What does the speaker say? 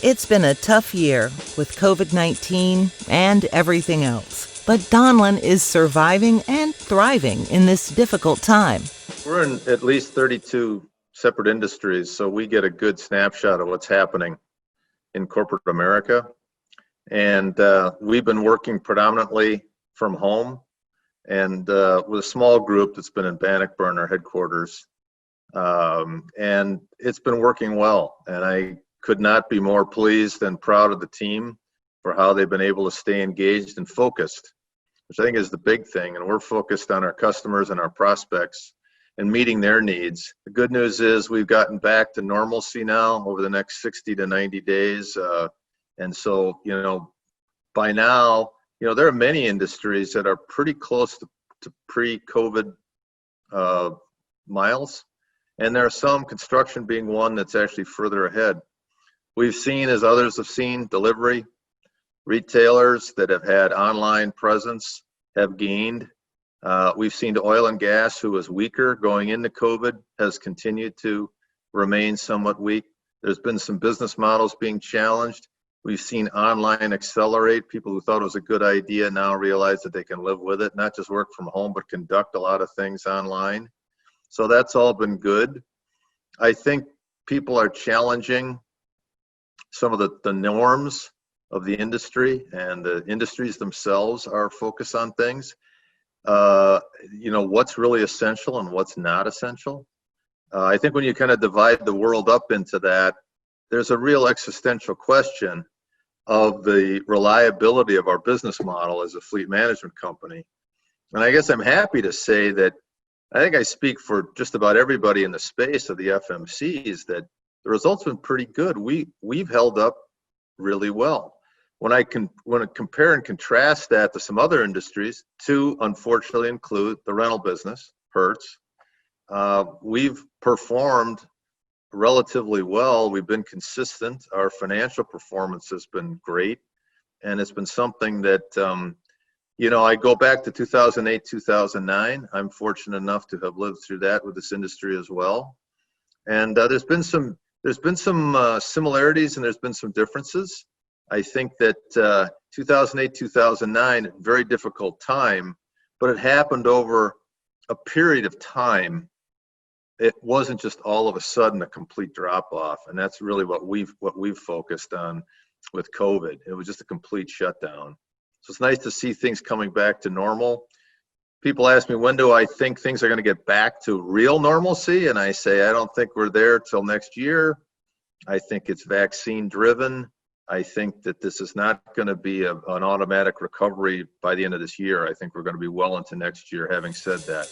It's been a tough year with COVID-19 and everything else, but Donlen is surviving and thriving in this difficult time. We're in at least 32 separate industries, so we get a good snapshot of what's happening in corporate America. And we've been working predominantly from home and with a small group that's been in Bannockburn, our headquarters. And it's been working well. And I could not be more pleased and proud of the team for how they've been able to stay engaged and focused, which I think is the big thing. And we're focused on our customers and our prospects and meeting their needs. The good news is we've gotten back to normalcy now over the next 60 to 90 days. And so, by now, there are many industries that are pretty close to pre-COVID miles. And there are some, construction being one, that's actually further ahead. We've seen, as others have seen, delivery. Retailers that have had online presence have gained. We've seen oil and gas, who was weaker going into COVID, has continued to remain somewhat weak. There's been some business models being challenged. We've seen online accelerate. People who thought it was a good idea now realize that they can live with it, not just work from home, but conduct a lot of things online. So that's all been good. I think people are challenging some of the norms of the industry, and the industries themselves are focused on things. What's really essential and what's not essential. I think when you kind of divide the world up into that, there's a real existential question of the reliability of our business model as a fleet management company. And I guess I'm happy to say that I think I speak for just about everybody in the space of the FMCs that the results have been pretty good. We've held up really well. When I compare and contrast that to some other industries, two unfortunately include the rental business, Hertz. We've performed relatively well. We've been consistent. Our financial performance has been great. And it's been something that, I go back to 2008, 2009. I'm fortunate enough to have lived through that with this industry as well. And there's been some similarities and there's been some differences. I think that 2008, 2009, very difficult time, but it happened over a period of time. It wasn't just all of a sudden a complete drop off, and that's really what we've focused on with COVID. It was just a complete shutdown. So it's nice to see things coming back to normal. People ask me, when do I think things are going to get back to real normalcy? And I say, I don't think we're there till next year. I think it's vaccine driven. I think that this is not going to be an automatic recovery by the end of this year. I think we're going to be well into next year, having said that.